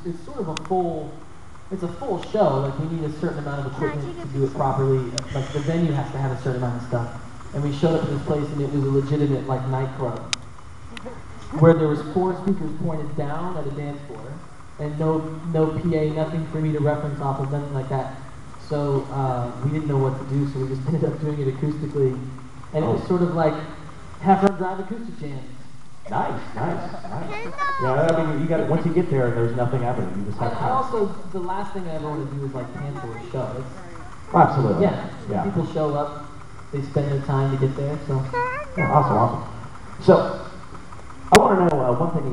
it's sort of a full show. Like we need a certain amount of equipment to do it properly. Like the venue has to have a certain amount of stuff. And we showed up at this place and it was a legitimate like nightclub where there was 4 speakers pointed down at a dance floor and no PA, nothing for me to reference off of, nothing like that. So we didn't know what to do, so we just ended up doing it acoustically. And it was sort of like Have Fun Drive acoustic jam. Nice. Yeah, I mean, you got once you get there, there's nothing happening. You just have to. Also, the last thing I ever want to do is like cancel a show. Absolutely. Yeah. People show up, they spend their time to get there. So. Yeah, awesome. So, I want to know one thing.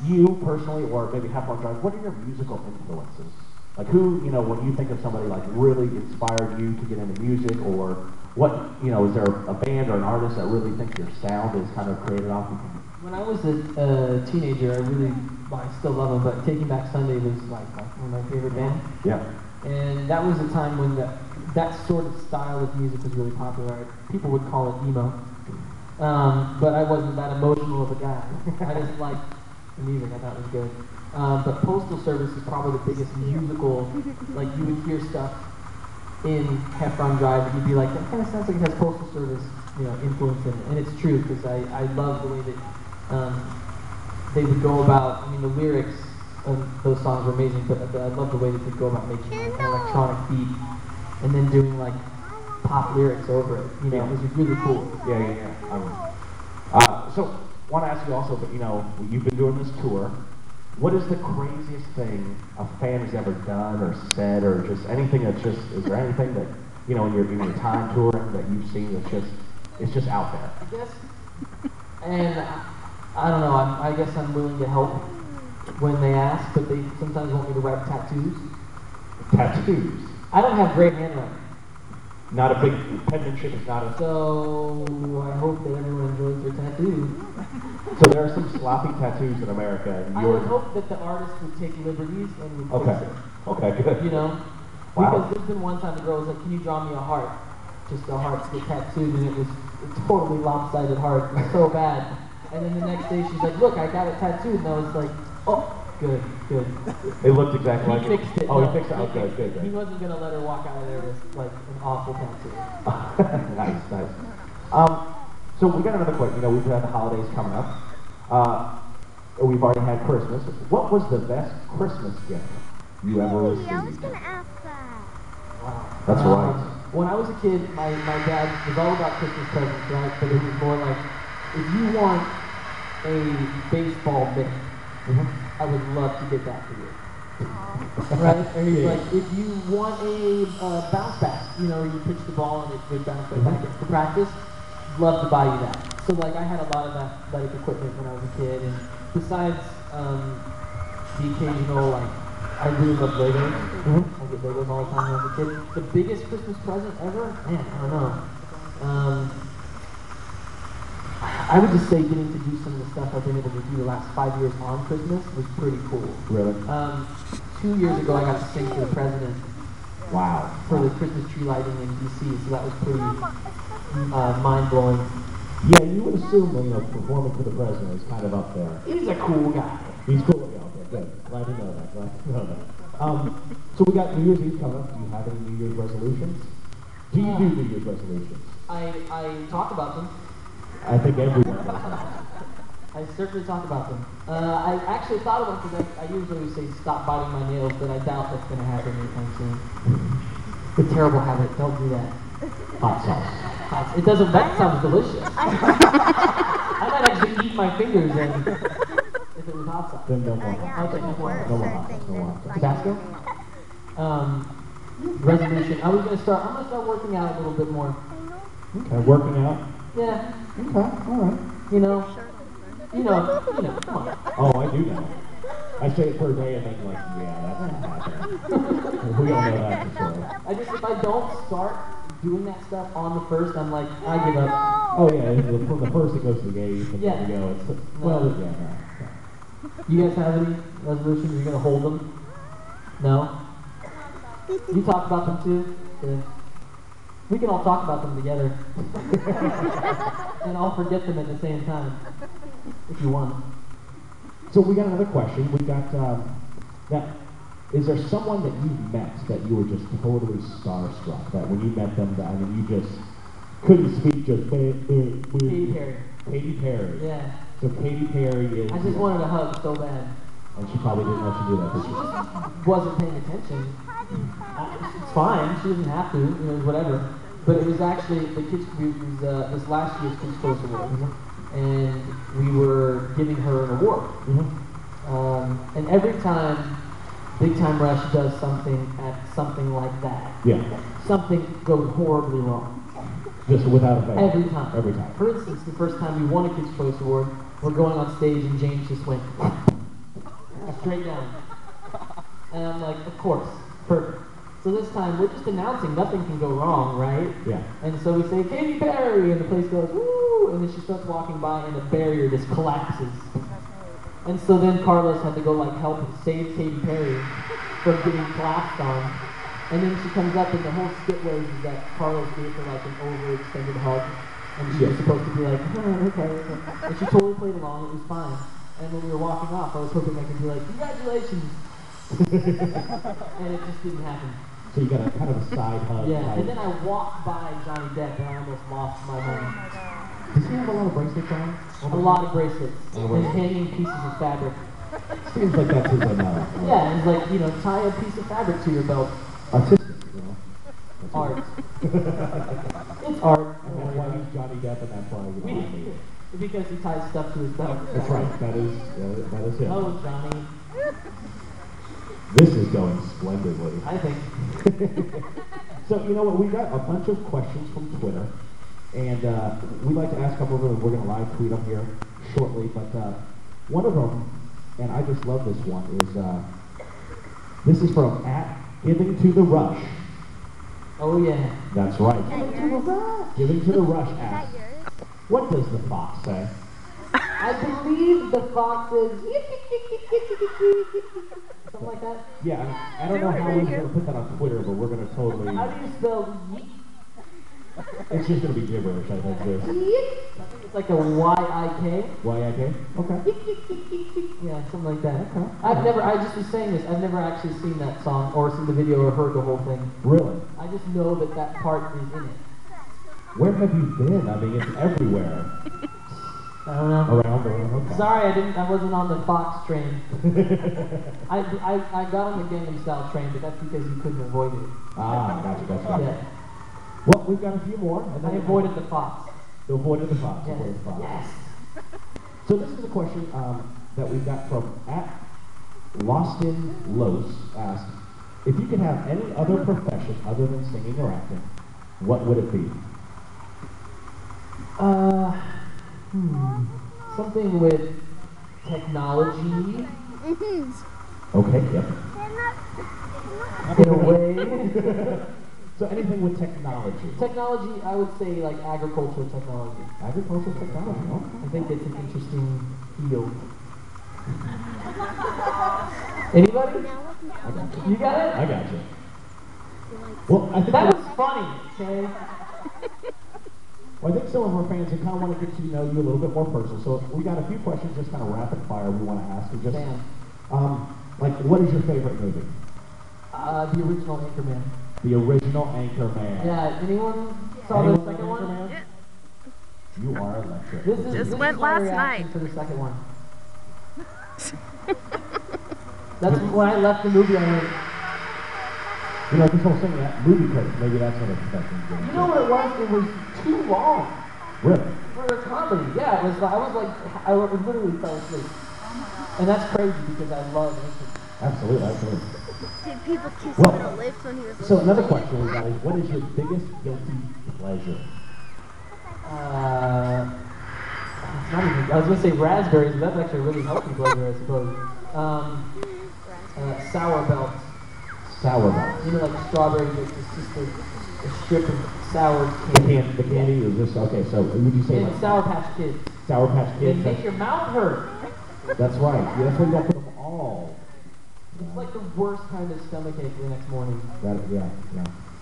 You personally, or maybe Have Fun Drive. What are your musical influences? Like who, when you think of somebody like really inspired you to get into music, or what, is there a band or an artist that really thinks your sound is kind of created off of? When I was a teenager, I still love them, but Taking Back Sunday was like one of my favorite bands. Yeah. And that was a time when that sort of style of music was really popular. People would call it emo. But I wasn't that emotional of a guy. I just liked the music, I thought it was good. But Postal Service is probably the biggest musical, like you would hear stuff in Have Fun Drive and you'd be like, that kind of sounds like it has Postal Service, influence in it. And it's true, because I love the way that they would go about, the lyrics of those songs were amazing, but I love the way that they go about making like an electronic beat and then doing like pop lyrics over it. It was really cool. Yeah. So, want to ask you also, but you've been doing this tour. What is the craziest thing a fan has ever done or said, or just anything that's just, is there anything that, in your time touring that you've seen that's it's just out there? I guess, and I don't know, I guess I'm willing to help when they ask, but they sometimes want me to write tattoos. Tattoos? I don't have great handwriting. Not a big penmanship is not a... So, I hope that everyone enjoys their tattoos. So there are some sloppy tattoos in America. And I would hope that the artist would take liberties and would fix it. Okay, good. Wow. Because there's been one time the girl was like, can you draw me a heart? Just a heart to get tattooed, and it was a totally lopsided heart. It was so bad. And then the next day she's like, look, I got it tattooed. And I was like, oh, good. It looked exactly like it. He fixed it. Oh, he fixed it. Oh, good. He wasn't going to let her walk out of there with like an awful tattoo. Nice. So we got another question. We've had the holidays coming up. We've already had Christmas. What was the best Christmas gift you ever received? I was going to ask that. Wow. That's right. When I was a kid, my dad was all about Christmas presents, right? But it was more like, if you want a baseball mitt, I would love to get that for you. Right? And he's like, if you want a bounce back, you pitch the ball and it would bounce right back to practice, love to buy you that. So like I had a lot of athletic equipment when I was a kid, and besides the occasional like, I really love Legos. I get Legos all the time when I was a kid. The biggest Christmas present ever? Man, I don't know. I would just say getting to do some of the stuff I've been able to do the last 5 years on Christmas was pretty cool. Really? 2 years ago I got to sing for the president. Wow. For the Christmas tree lighting in D.C., so that was pretty mind-blowing. Yeah, you would assume that, performing for the president is kind of up there. He's a cool guy. He's cool. Okay, good. Glad to know that. So we got New Year's Eve coming up. Do you have any New Year's resolutions? Do you do New Year's resolutions? I talk about them. I think everyone does that. I certainly talk about them. I actually thought about it because I usually say stop biting my nails, but I doubt that's going to happen anytime soon. It's a terrible habit. Don't do that. Hot sauce. It doesn't. That sounds delicious. I might actually eat my fingers if it was hot sauce. Then no more hot sauce. I'll take no more hot No more sauce. hot sauce. No more hot sauce. Tabasco? Resolution. I'm gonna start working out a little bit more. Okay, working out. Yeah. Okay, all right. Come on. Oh, I do know. I say it per day and then like, yeah, that's not happening. We all know that for sure. If I don't start doing that stuff on the first, I'm like, I give up. Oh yeah, from the first it goes to the 8th, and Yeah. then we go. You guys have any resolutions? You're gonna hold them? No? You talk about them too? Good. We can all talk about them together. And I'll forget them at the same time. If you want. So we got another question. We got Now, is there someone that you met that you were just totally starstruck? That when you met them, that, I mean, you just couldn't speak, just Katy Perry. Katy Perry. Yeah. So Katy Perry is. I just wanted a hug so bad. And she probably didn't know she knew that. Did She she? just wasn't paying attention. It's fine. She doesn't have to. You know, whatever. But it was actually the kids. It was this last year's Kids Choice Award, and we were giving her an award. And every time Big Time Rush does something like that, something goes horribly wrong. Just without a veil. Every time. Every time. For instance, the first time we won a Kids Choice Award, we're going on stage and James just went straight down. And I'm like, of course, perfect. So this time we're just announcing nothing can go wrong, right? Yeah. And so we say, Katy Perry, and the place goes, woo! And then she starts walking by and the barrier just collapses. And so then Carlos had to go like help save Katy Perry from getting collapsed on. And then she comes up and the whole skit was that Carlos gave her like an overextended hug. And she was supposed to be like, oh, okay. And she totally played along, it was fine. And when we were walking off, I was hoping I could be like, congratulations! And it just didn't happen. So you got a kind of a side hug. Yeah, and then I walked by Johnny Depp and I almost lost my mind. Does he have a lot of bracelets on? A lot of bracelets. And hanging pieces of fabric. Seems like that's his MO. Yeah, it's like, you know, tie a piece of fabric to your belt. Artistic, you know. Art. It's art. And that's why he's Johnny Depp, and that's why we don't need it. Because he ties stuff to his belt. That's right. That is him. Oh, Johnny. This is going splendidly. I think. So, you know what? We got a bunch of questions from Twitter, and we'd like to ask a couple of them. We're going to live tweet them here shortly, but one of them, and I just love this one, is this is from @Giving to the Rush. Oh, yeah. That's right. Giving to the Rush. Giving to the Rush asks, what does the fox say? I believe the fox is something like that. Yeah, I don't know how we're going to put that on Twitter, but we're going to totally. How do you spell yeet? It's just going to be gibberish, I think. This. I think it's like a Y-I-K. Y-I-K? Okay. Yeah, something like that. Okay. I just was saying this, I've never actually seen that song or seen the video or heard the whole thing. Really? I just know that that part is in it. Where have you been? I mean, it's everywhere. I don't know. Around. Okay. Sorry, I wasn't on the Fox train. I got on the Gangnam Style train, but that's because you couldn't avoid it. Ah, gotcha. Yeah. Well, we've got a few more. And I avoided the Fox. You avoided the Fox. Yes. Avoided the Fox. Yes. So this is a question that we got from @LostInLos asked, if you could have any other profession other than singing or acting, what would it be? Something with technology. Okay, yep. In a way. So anything with technology. Technology, I would say like agricultural technology. Agricultural technology, okay. I think it's an interesting field. Anybody? I got you. You got it? I got you. Well, I think That was funny, okay? Well, I think some of our fans kind of want to get to know you a little bit more personal. So we got a few questions, just kind of rapid fire. We want to ask you. Just like, what is your favorite movie? The original Anchorman. The original Anchorman. Yeah. Anyone saw the second one? Yeah. You are electric. Just went last night. For the second one. That's when I left the movie. I went. You know, this whole thing, that movie code, maybe that's what it's expecting. You know what it was? It was too long. Really? For a comedy, yeah. It was. I literally fell asleep. And that's crazy because I love Anchorman. Absolutely. Did people kiss him on the lips when he was So another question we got is, what is your biggest guilty pleasure? It's not even, I was going to say raspberries, but that's actually a really healthy pleasure, I suppose. Sour belts. Sour belts. You know, like strawberry, it's just a strip of sour candy. The candy is this, okay, so would you say and like Sour Patch Kids. Sour Patch Kids? They make your mouth hurt. That's right. Yeah, that's why you don't put them all. It's like the worst kind of stomachache the next morning. Yeah.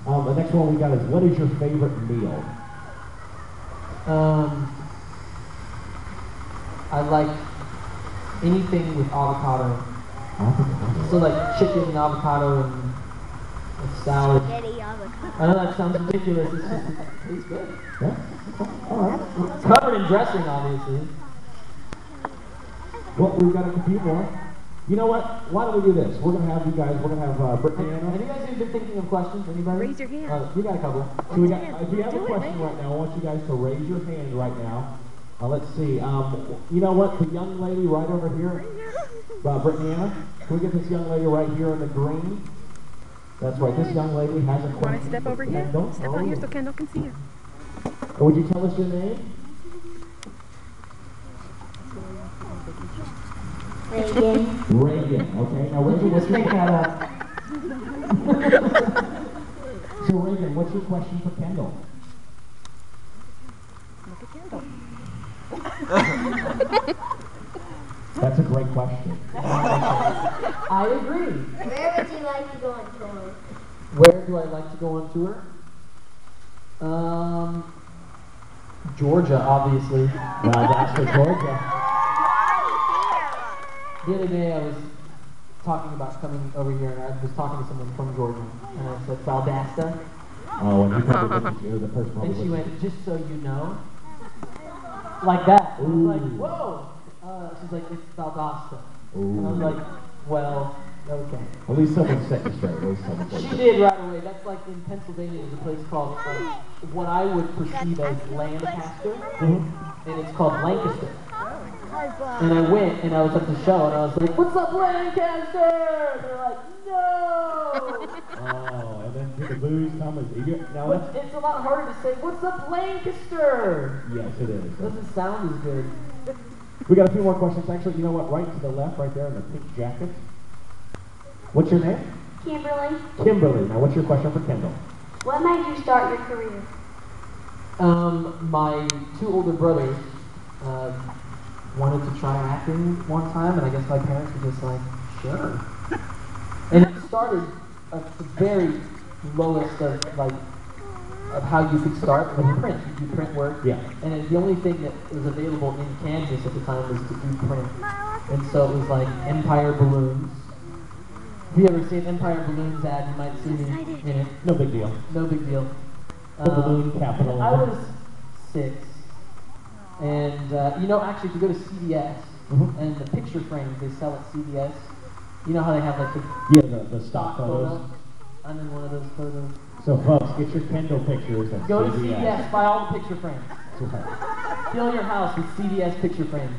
The next one we got is, what is your favorite meal? I like anything with avocado. Avocado. So like chicken and avocado and salad. Spaghetti avocado. I know that sounds ridiculous. It's just, it tastes good. Yeah? All right. It's covered in dressing, obviously. Well, we've got a few more. You know what? Why don't we do this? We're going to have you guys, we're going to have Brittany and Have Anna. you guys been thinking of questions? Anybody? Raise your hand. You got a couple. So we got, if you have a question right now, I want you guys to raise your hand right now. Let's see. You know what? The young lady right over here, Brittany and Anna, can we get this young lady right here in the green? That's right. This young lady has a question. Want to step over here? Kendall. Step out here so Kendall can see you. Would you tell us your name? Reagan. Reagan. Okay. Now, Reagan, what's your So, Reagan, what's your question for Kendall? Look at Kendall. That's a great question. I agree. Where would you like to go on tour? Where do I like to go on tour? Georgia, obviously. Valdosta, Georgia. The other day I was talking about coming over here, and I was talking to someone from Georgia, and I said Valdosta, Oh, and you probably listened to the person probably and she listened. went, "Just so you know," like that. I was like, Ooh. "Whoa!" She's like, "It's Valdosta," Ooh. and I was like, "Well, okay." At least someone set you straight. At least someone set She you straight. did right away. That's like in Pennsylvania, there's a place called what I would perceive as Lancaster, and it's called Lancaster. And I went, and I was at the show, and I was like, "What's up, Lancaster?" And they're like, "No!" Oh, and then did the booze come? Now But it's a lot harder to say, "What's up, Lancaster?" yes, it is. It doesn't sound as good. We got a few more questions. Actually, you know what? Right to the left, right there in the pink jacket. What's your name? Kimberly. Kimberly. Now, what's your question for Kendall? What made you start your career? My two older brothers wanted to try acting one time, and I guess my parents were just like, "Sure." And it started at the very lowest of how you could start with print. You do print work, Yeah. and the only thing that was available in Kansas at the time was to do print. And so it was like Empire Balloons. If you ever seen Empire Balloons ad, you might see me in it. No big deal. No big deal. The balloon capital. I was 6. And, actually, if you go to CVS, Mhm. and the picture frames they sell at CVS, you know how they have like the Yeah, the stock photos. I'm in one of those photos. So, folks, get your Kendall pictures and Go to CVS, buy all the picture frames. That's right. Fill your house with CVS picture frames.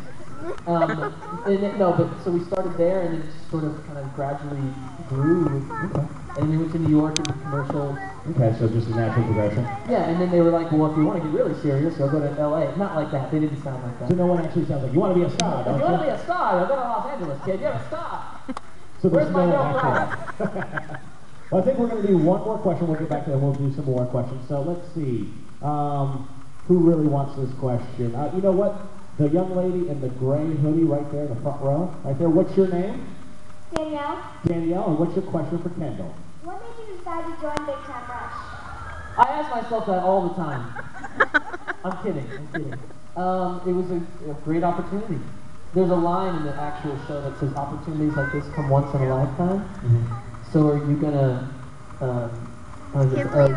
So we started there, and then it just sort of kind of gradually grew. Okay. And we went to New York and did commercials. Okay, so just a natural progression. Yeah, and then they were like, "Well, if you want to get really serious, go to LA." Not like that. They didn't sound like So that. no one actually sounds like, you want to be a star, If don't you want to you? be a star, go to Los Angeles, kid. You're a star. So Where's there's my no no actual. Well, I think we're going to do one more question. We'll get back to that. We'll do some more questions. So let's see. Who really wants this question? You know what? The young lady in the gray hoodie right there in the front row. Right there. What's your name? Danielle. Danielle. And what's your question for Kendall? What made you decide to join Big Time Rush? I ask myself that all the time. I'm kidding. It was a great opportunity. There's a line in the actual show that says, "Opportunities like this come once in a lifetime." So are you gonna, are you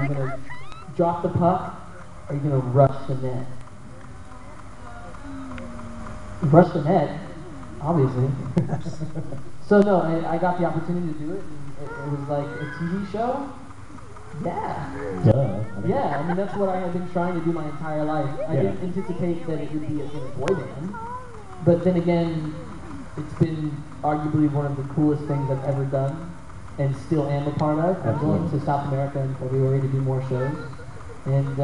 gonna drop the puck? Or are you gonna rush the net? Rush the net, obviously. So no, I got the opportunity to do it, and it was like a TV show. Yeah. Duh. Yeah, I mean, that's what I had been trying to do my entire life. I didn't anticipate that it would be in a boy band. But then again, it's been arguably one of the coolest things I've ever done, and still am a part of. I'm going to South America in February to do more shows, and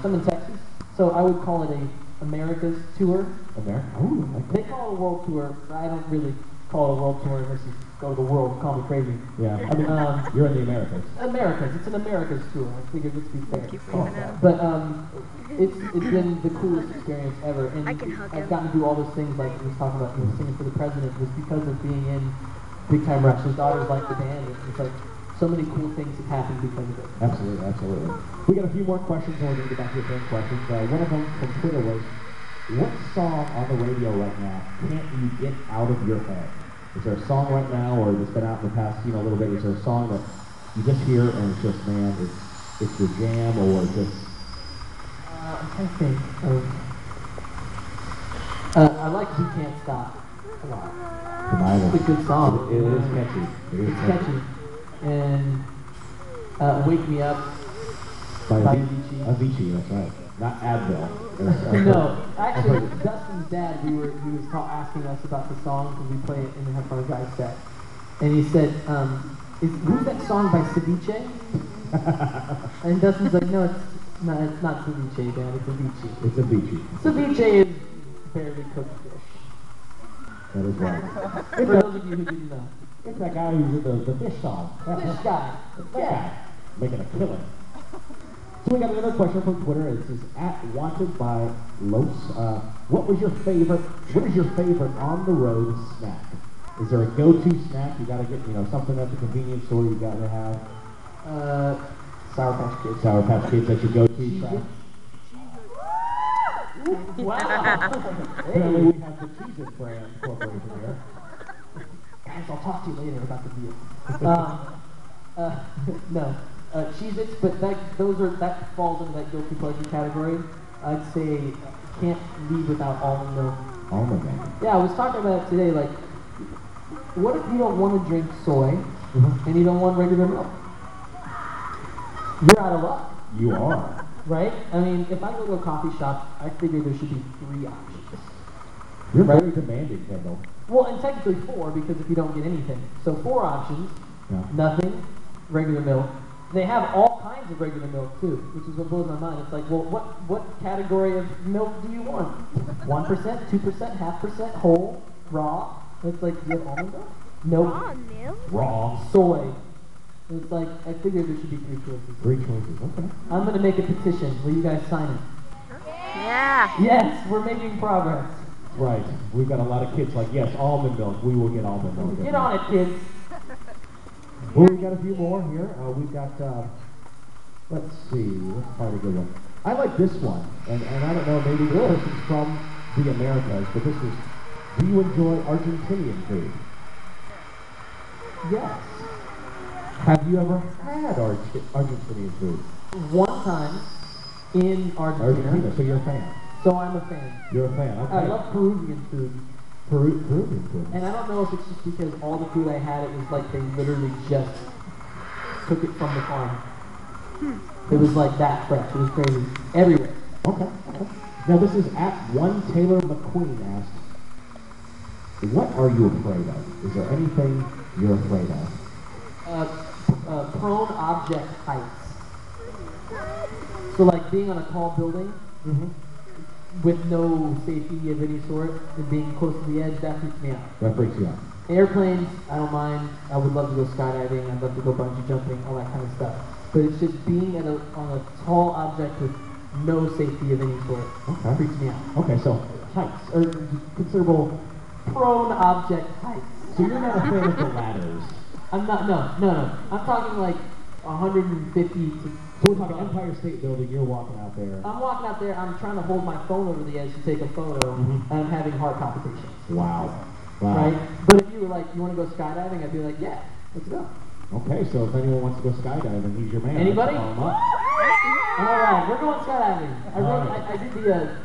some in Texas. So I would call it a America's tour. America? Ooh, like They call it a world tour, but I don't really call it a world tour unless you go to the world and call me crazy. yeah. I mean, you're in the Americas. America's. It's an America's tour. I figured let's be fair. Keep waving at him. But it's been the coolest experience ever, and I can hug I've him. gotten to do all those things like he was talking about, singing for the president was because of being in Big Time Rush. His daughters like the band, and it's like so many cool things have happened because of it. Absolutely, absolutely. We got a few more questions, and we're going to get back to your fan questions. One of them from Twitter was, what song on the radio right now can't you get out of your head? Is there a song right now, or that's been out in the past, little bit? Is there a song that you just hear and it's just, man, it's your jam, or just? I'm trying to think of. I like "We Can't Stop" a lot. It's a good song. It is catchy. It's catchy. And "Wake Me Up" by Avicii. Avicii, that's right. Not Advil. No, actually, Dustin's dad, he was asking us about the song because we play it in the Have Fun Guys set, and he said, "Who's that song by Ceviche?" And Dustin's like, "No, it's not Ceviche, Dad. It's Avicii." It's Avicii. Ceviche is barely cooked fish. That is right. For those of you who didn't know, It's that guy who's in the fish song. fish guy. Yeah, making a killing. So we got another question from Twitter. It says, @wanted by Los. What is your favorite on the road snack? Is there a go-to snack you gotta get? Something at the convenience store you gotta have. Sour Patch Kids. Sour Patch Kids, that's your go-to snack. Wow. Apparently we have the Cheez-It brand corporation here. Guys, I'll talk to you later about the deal. No, Cheez-Its, but that falls into that guilty pleasure category. I'd say can't leave without almond milk. Almond milk. Yeah, I was talking about it today. Like, what if you don't want to drink soy and you don't want regular milk? You're out of luck. You are. Right? I mean, if I go to a coffee shop, I figure there should be 3 options. You're very demanding, Kendall. Well, and technically 4, because if you don't get anything. So 4 options, Yeah. nothing, regular milk. They have all kinds of regular milk too, which is what blows my mind. It's like, well, what category of milk do you want? 1%, 2%, 0.5%, whole, raw? It's like, do you have almond milk? Nope. Wrong. Soy. It's like, I figured there should be 3 choices. 3 choices. Okay. I'm going to make a petition. Will you guys sign it? Yeah. Yes, we're making progress. Right. We've got a lot of kids like, yes, almond milk. We will get almond milk. Get on it, kids. Well, we got a few more here. We've got, let's see, let's find a good one. I like this one, and I don't know, maybe this person's from the Americas, but this is, do you enjoy Argentinian food? Yes. Have you ever had Argentinian food? One time in Argentina. So you're a fan. So I'm a fan. You're a fan. Okay. I love Peruvian food. Peruvian food. And I don't know if it's just because all the food I had, it was like they literally just took it from the farm. It was like that fresh. It was crazy. Everywhere. Okay. Now this is @one Taylor McQueen asked, what are you afraid of? Is there anything you're afraid of? Prone object heights. So like being on a tall building with no safety of any sort and being close to the edge, that freaks me out. That freaks you out. Airplanes, I don't mind. I would love to go skydiving. I'd love to go bungee jumping, all that kind of stuff. But it's just being on a tall object with no safety of any sort freaks me out. Okay, so heights, or considerable. Prone object heights. So you're not a fan of the ladders. I'm not, no. I'm talking like 150 to... So we're talking Empire State Building, you're walking out there. I'm walking out there, I'm trying to hold my phone over the edge to take a photo, and I'm having heart palpitations. Wow. Right? But if you were like, you want to go skydiving, I'd be like, yeah, let's go. Okay, so if anyone wants to go skydiving, he's your man. Anybody? Call him up. All right, we're going skydiving. I did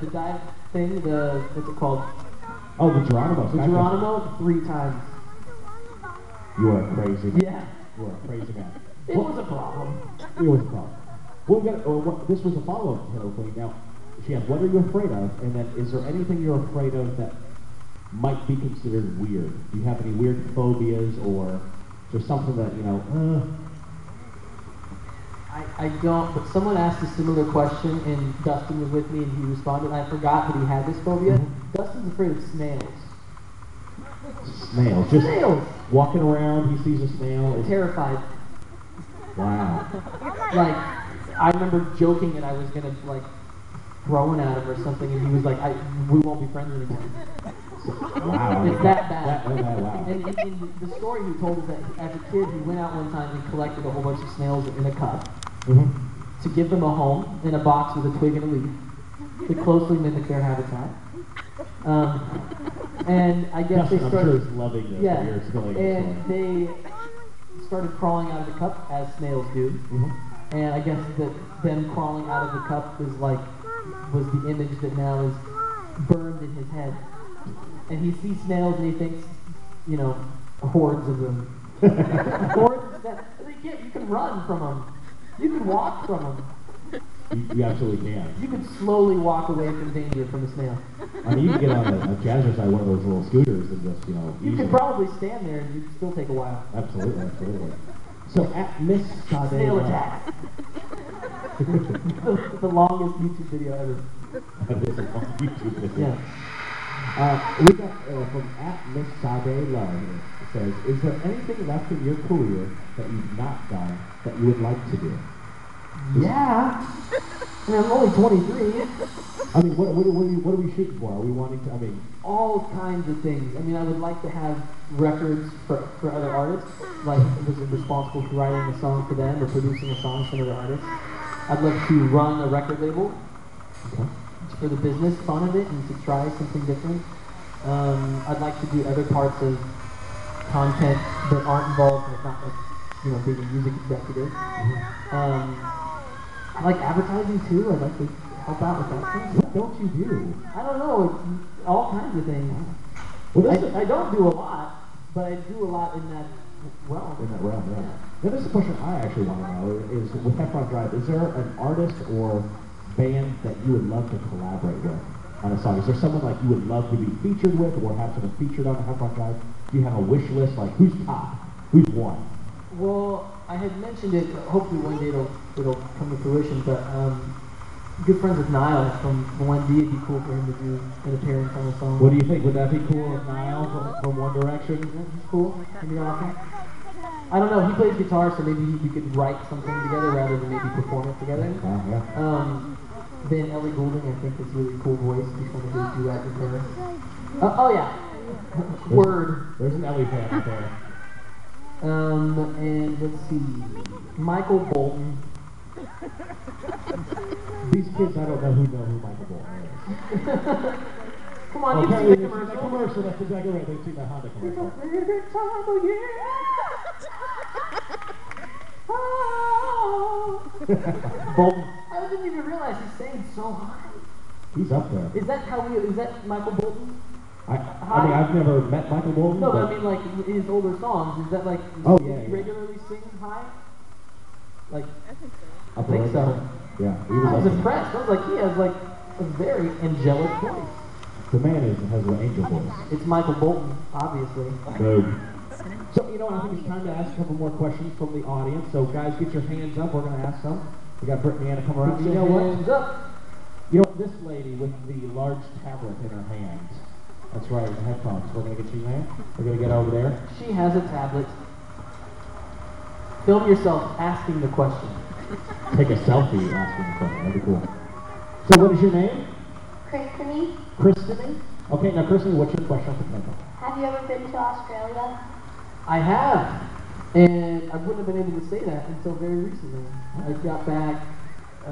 the dive thing, what's it called? Oh, the Geronimo. The Geronimo 3 times. You are crazy. Yeah. You are a crazy man. It was a problem. It was a problem. Well, this was a follow-up to Kendall Queen. Now, she asked, what are you afraid of? And then, is there anything you're afraid of that might be considered weird? Do you have any weird phobias, or just something that, I don't, but someone asked a similar question, and Dustin was with me, and he responded, and I forgot that he had this phobia. Dustin's afraid of snails. Snails. Just Snails! walking around, he sees a snail. Terrified. Wow. Like, I remember joking that I was going to, like, throw one at him or something, and he was like, we won't be friends anymore. Wow. It's that bad. Wow. And the story he told is that as a kid, he went out one time and collected a whole bunch of snails in a cup to give them a home in a box with a twig and a leaf to closely mimic their habitat. And I guess they I'm started. sure he's loving this. Yeah, That you're spilling and this they started crawling out of the cup as snails do. And I guess that them crawling out of the cup was the image that now is burned in his head. And he sees snails and he thinks, you know, hordes of them. Hordes of snails. You can run from them. You can walk from them. You absolutely can. You can slowly walk away from danger from a snail. I mean, you can get on a jazzercise, one of those little scooters, and just, You could probably stand there and you'd still take a while. Absolutely, absolutely. So at Miss Sade, Snail attack. the longest YouTube video ever. That is a long YouTube video. Yeah. We got from at Miss Sade Love. It says, "Is there anything left in your career that you've not done that you would like to do?" Yeah. I mean, I'm only 23. I mean, what are we shooting for? Are we wanting to? I mean, All kinds of things. I mean, I would like to have records for other artists, like was responsible for writing a song for them or producing a song for another artist. I'd love to run a record label for the business fun of it and to try something different. I'd like to do other parts of content that aren't involved with not like, being a music executive. I like advertising too. I'd like to help out with that thing. what don't you do? I don't know. It's all kinds of things. Well, I don't do a lot, but I do a lot in that realm. In that realm, yeah. Now, this is a question I actually want to know: is with Heffron Drive, is there an artist or band that you would love to collaborate with on a song? Is there someone like you would love to be featured with, or have someone featured on the Heffron Drive? Do you have a wish list? Like, who's top? Who's one? Well, I had mentioned it. Hopefully, one day it'll come to fruition. But good friends with Niall from 1D. It'd be cool for him to do an appearance on a song. What do you think? Would that be cool if Niall from One Direction? He's cool. He'd be awesome. I don't know. He plays guitar, so maybe we could write something together rather than maybe perform it together. Yeah. Then Ellie Goulding, I think, is a really cool voice. He's going to do a duet with her. Oh yeah. Word. There's an Ellie fan out there. And let's see, Michael Bolton. These kids, I don't know who Michael Bolton is. Come on, you've seen the commercial. Commercial, that's exactly right. They've seen the Honda commercial. Favorite time of year. Oh. Bolton. I didn't even realize he sang so high. He's up there. Is that Michael Bolton? I mean, I've never met Michael Bolton. No, but I mean, like, in his older songs, is that like, Oh, does yeah, he yeah. regularly sing high? Like, I think so. I think so. Yeah, he I was up there. impressed. I was like, he has like a very angelic voice. The man has an angel voice. It's Michael Bolton, obviously. Boom. So, I think it's time to ask a couple more questions from the audience. So, guys, get your hands up. We're going to ask some. We got Brittany Anna come around. Put your hands up. This lady with the large tablet in her hand. That's right, the headphones. We're going to get you there. We're going to get over there. She has a tablet. Film yourself asking the question. Take a selfie asking the question. That'd be cool. So, what is your name? Christine, Christine? Okay, now, Christine, what's your question for Kendall? have you ever been to Australia? I have. And I wouldn't have been able to say that until very recently. I got back, I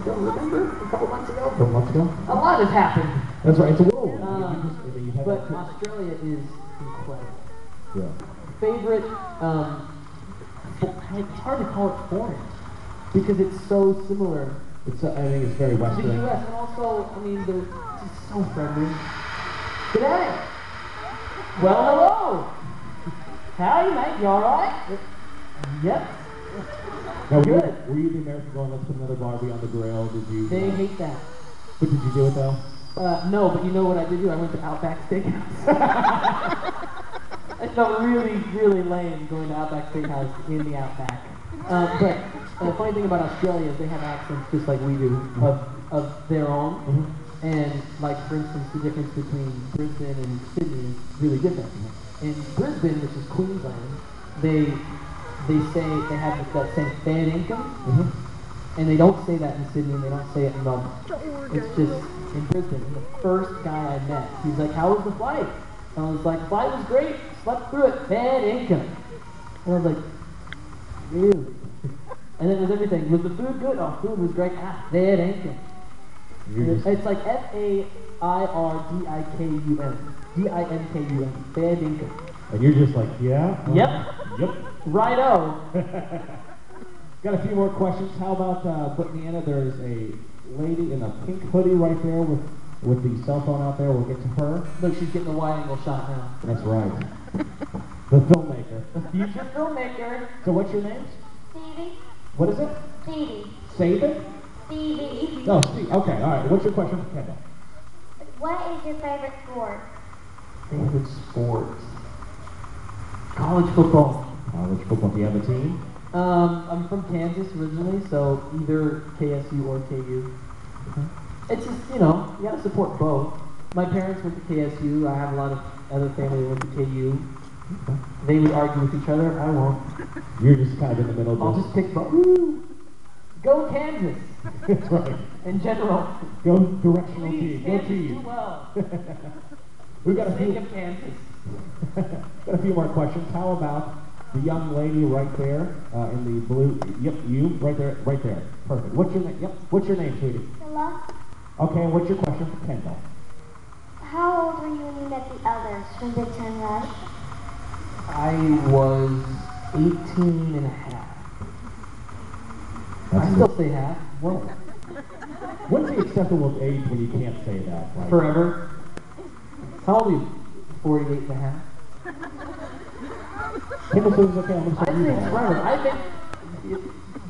don't remember, a couple months ago. A couple months ago? A lot has happened. That's right, it's a whirlwind. But Australia is incredible. Yeah. Favorite, it's hard to call it foreign because it's so similar I think it's very to the Western. U.S. and also, I mean, they're just so friendly. G'day. Well, hello. Howdy, mate. You all right? Yep. Now, Good. Were you the American going, let's put another Barbie on the grill? Did you? They hate that. But did you do it though? No, but you know what I did do? I went to Outback Steakhouse. I felt really, really lame going to Outback Steakhouse in the Outback. But the funny thing about Australia is they have accents just like we do of their own. Mm-hmm. And like, for instance, the difference between Brisbane and Sydney is really different. In Brisbane, which is Queensland, they say they have that same fair income, and they don't say that in Sydney, and they don't say it in Melbourne. It's just in Brisbane. And the first guy I met, he's like, "How was the flight?" And I was like, "Flight was great. Slept through it. Fair income." And I was like, "Really?" And then there's everything. Was the food good? Oh, food was great. Ah, fair income. It's like Fairdinkun. Dinkun. Fairdinkun. And you're just like, yeah? Yep. Yep. Righto. Got a few more questions. How about Brittany-Anna? There's a lady in a pink hoodie right there with the cell phone out there. We'll get to her. Look, she's getting a wide angle shot now. That's right. The filmmaker. The future filmmaker. So what's your name? Stevie. What is it? Stevie. Save it? Stevie. Oh, Steve. Okay, all right. What's your question for Kendall? What is your favorite sport? Favorite sport? College football. College football. Do you have a team? I'm from Kansas originally, so either KSU or KU. It's just, you gotta support both. My parents went to KSU. I have a lot of other family who went to KU. They would argue with each other. I won't. You're just kind of in the middle of I'll this. just pick both. Woo! Go Kansas! That's right. In general. Go directional Please, team. Go Kansas, team. do well. We've got a Sake few. of Kansas. Got a few more questions. How about the young lady right there in the blue? Yep, you right there, right there. Perfect. What's your name? Yep. What's your name, sweetie? Hello? Okay. And what's your question for Kendall? How old were you when you met the others from Big Time Rush? I was 18 and a half. I That's still say half. What? What's the acceptable age when you can't say that? Like, Forever. How old are you? 48 and a half. Kendall says it's okay. I'm I going to say think it's forever. I think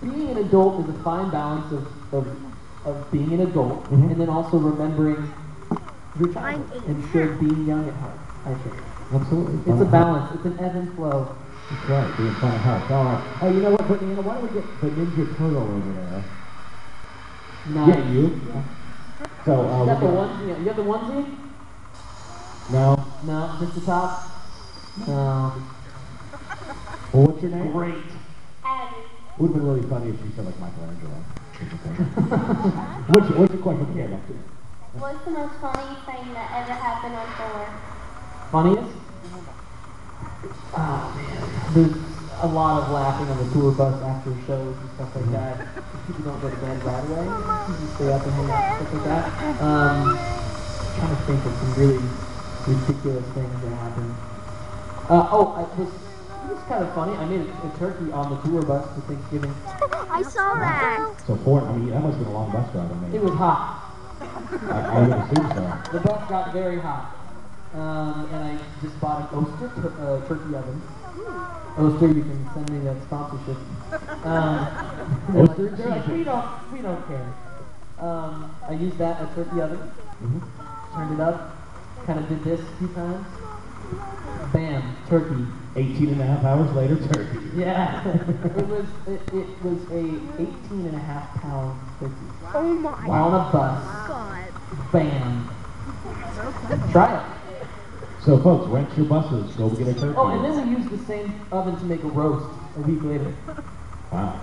being an adult is a fine balance of being an adult Mhm. and then also remembering your childhood I'm and still being young at heart, I think. Absolutely. It's a balance. It's an ebb and flow. That's right. Being fun of health. All right. Oh, you know what, Brittany? Why don't we get the Ninja Turtle over there? Nice. Yeah, you. So, You got the we onesie? You got the onesie? No. No, just the top? No. Well, what's your name? Great. Abby. Would have been really funny if she said like Michelangelo. What's your question for Kendall? What's the most funny thing that ever happened on tour? Funniest? Oh man, there's a lot of laughing on the tour bus after shows and stuff like that. People don't go to bed right away. People stay up and hang out and stuff like that. Trying to think of some really ridiculous things that happened. It was kind of funny. I made a turkey on the tour bus for Thanksgiving. I saw that. So, that must have been a long bus ride. I mean, It was hot. I would assume so. The bus got very hot. And I just bought an Oster turkey oven. Oster, you can send me that sponsorship. Oster they're like, we don't care. I used that a turkey oven. Mm-hmm. Turned it up. Kind of did this a few times. Bam, turkey. 18 and a half hours later, turkey. Yeah. it was a 18 and a half pound turkey. Oh my On a bus. God. Bam. Try it. So, folks, rent your buses. Go get a turkey. Oh, and then we used the same oven to make a roast a week later. Wow.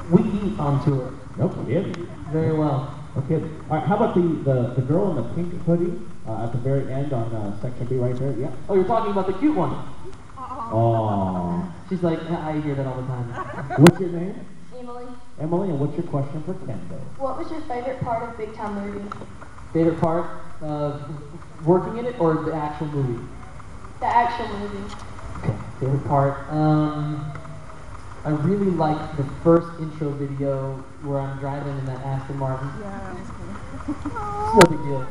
We eat on tour No kidding. very well. No kidding. All right, how about the girl in the pink hoodie at the very end on section B right there? Yeah. Oh, you're talking about the cute one. Oh. She's like, I hear that all the time. What's your name? Emily. Emily, and what's your question for Kendall? What was your favorite part of Big Time movie? Favorite part of working in it or the actual movie? The actual movie. Okay, favorite part. I really liked the first intro video where I'm driving in that Aston Martin. Yeah. It's no big deal.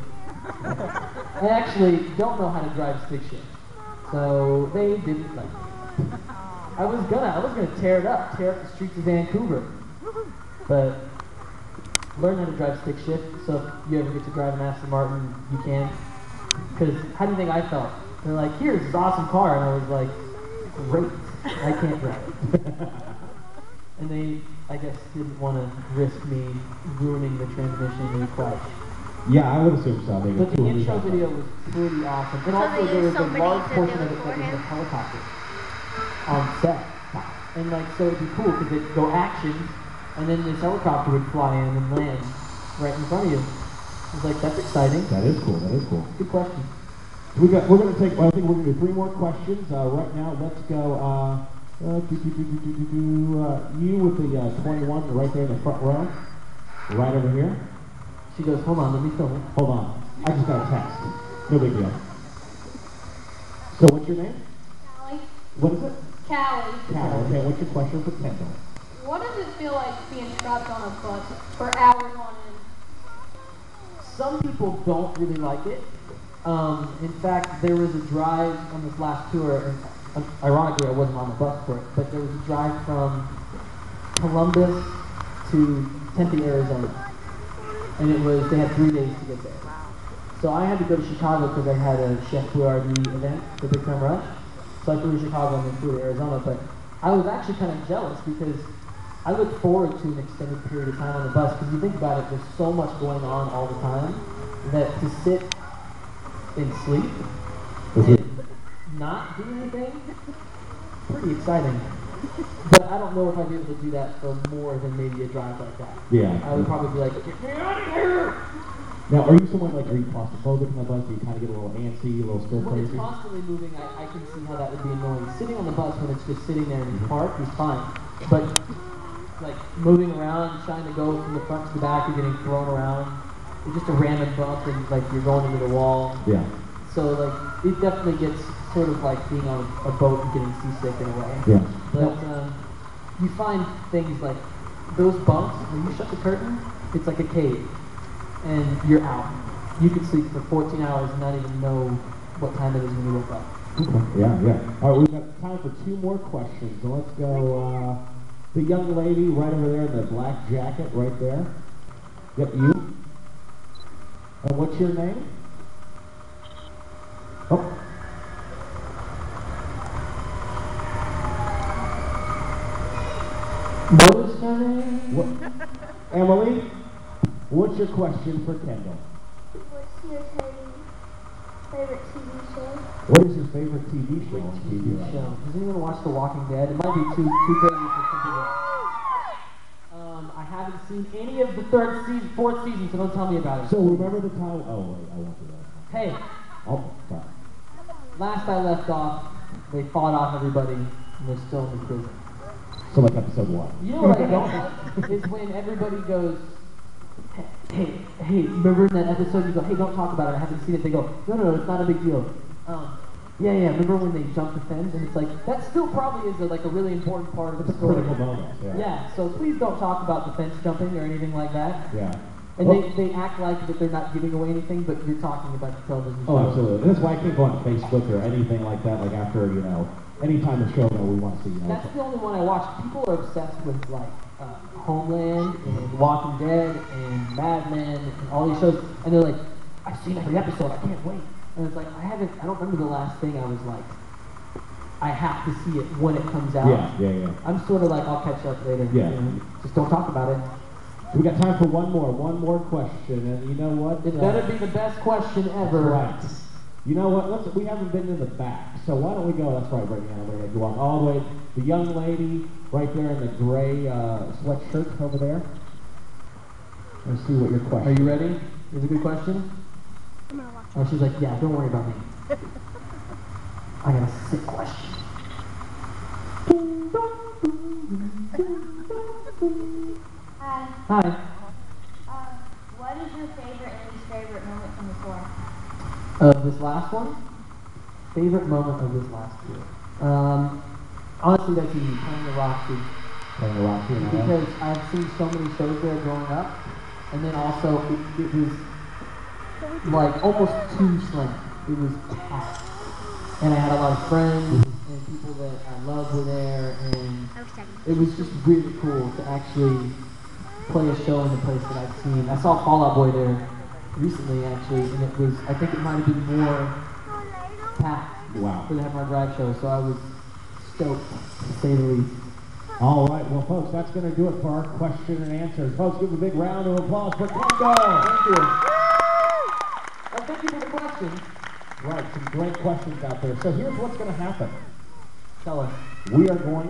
I actually don't know how to drive stick shift. So they didn't like me. I was gonna tear up the streets of Vancouver. But learn how to drive stick shift, so if you ever get to drive an Aston Martin, you can. Because how do you think I felt? They're like, here's this awesome car, and I was like, great, I can't drive it. And they, I guess, didn't want to risk me ruining the transmission and the clutch. Yeah, I would assume so. Maybe But the intro video was pretty awesome. And also they there was used a somebody large to portion do of it it for that was him? a helicopter on set. And like, so it'd be cool because it'd go action, and then this helicopter would fly in and land right in front of you. I was like, that's exciting. That is cool. That is cool. Good question. We're going to take, well, I think we're going to do 3 more questions. Right now, let's go, you with the 21 right there in the front row. Right over here. She goes, hold on, let me film it. Hold on. I just got a text. No big deal. So what's your name? Callie. What is it? Callie. Cal. Okay, what's your question for Kendall? What does it feel like being trapped on a bus for hours on end? Some people don't really like it. In fact, there was a drive on this last tour, and ironically I wasn't on the bus for it, but there was a drive from Columbus to Tempe, Arizona. And they had 3 days to get there. So I had to go to Chicago because I had a Chef Boyardee event, the Big Time Rush. So I flew to Chicago and then flew to Arizona, but I was actually kind of jealous because I look forward to an extended period of time on the bus because you think about it, there's so much going on all the time that to sit and sleep and not do anything, pretty exciting. But I don't know if I'd be able to do that for more than maybe a drive like that. Yeah. I would probably be like, get me out of here! Now, are you someone are you claustrophobic in the bus? Do you kind of get a little antsy, a little stir When it's crazy? constantly moving, I can see how that would be annoying. Sitting on the bus when it's just sitting there in the park is fine. But like moving around, trying to go from the front to the back, you're getting thrown around. It's just a random bump and like you're going into the wall. Yeah. So like it definitely gets sort of like being on a boat and getting seasick in a way. Yeah. But you find things like those bumps, when you shut the curtain, it's like a cave. And you're out. You could sleep for 14 hours and not even know what time it is when you wake up. Okay. Yeah. All right, we've got time for 2 more questions. So let's go, the young lady right over there in the black jacket right there. Yep, you. And what's your name? Oh. What is her name? What? Emily, what's your question for Kendall? What's your favorite TV show? What is your favorite TV show on TV right Show. now? Does anyone watch The Walking Dead? It might be too crazy for some people. I haven't seen any of the 4th season, so don't tell me about it. So remember the time? Oh wait, I won't do that. Hey, Oh, sorry. last I left off, they fought off everybody, and they're still in the prison. So like episode 1. You know what I don't like is when everybody goes, hey, remember in that episode you go, hey, don't talk about it, I haven't seen it. They go, no, it's not a big deal. Yeah, remember when they jumped the fence? And it's like, that still probably is like a really important part of the story. Critical moment. Yeah, so please don't talk about the fence jumping or anything like that. Yeah. And Well- they act like that they're not giving away anything, but you're talking about the television show. Oh, absolutely. And that's why I can't go on Facebook or anything like that. Like after anytime the show, we want to see. That's the only one I watch. People are obsessed with like Homeland and Walking Dead and Mad Men and all these shows, and they're like, I've seen every episode. I can't wait. And it's like I don't remember the last thing I was like, I have to see it when it comes out. Yeah. I'm sort of like, I'll catch up later. Yeah. Just don't talk about it. So we got time for one more question, and you know what? It better be the best question ever. Right. You know what? We haven't been in the back, so why don't we go? That's right, right now. We're going to go all the way. The young lady right there in the gray sweatshirt over there. Let's see what your question. Are you ready? Is it a good question? Oh, she's like, yeah, don't worry about me. I got a sick question. Hi. Hi. What is your favorite and least favorite moment from the tour? This last one? Favorite moment of this last tour? Honestly, that's easy. Playing the Roxy. Playing the Roxy in LA? Because I've seen so many shows there growing up, and then also it was like almost too slim. It was packed. And I had a lot of friends and people that I love were there, and it was just really cool to actually play a show in the place that I've seen. I saw Fall Out Boy there recently, actually, and it was, I think it might have been more packed Wow. for the Have My Drive show, so I was stoked, to say the least. All right, well, folks, that's going to do it for our question and answers. Folks, give a big round of applause for Kendall. Thank you. And thank you for the questions. Right, some great questions out there. So here's what's going to happen. Tell us. We are going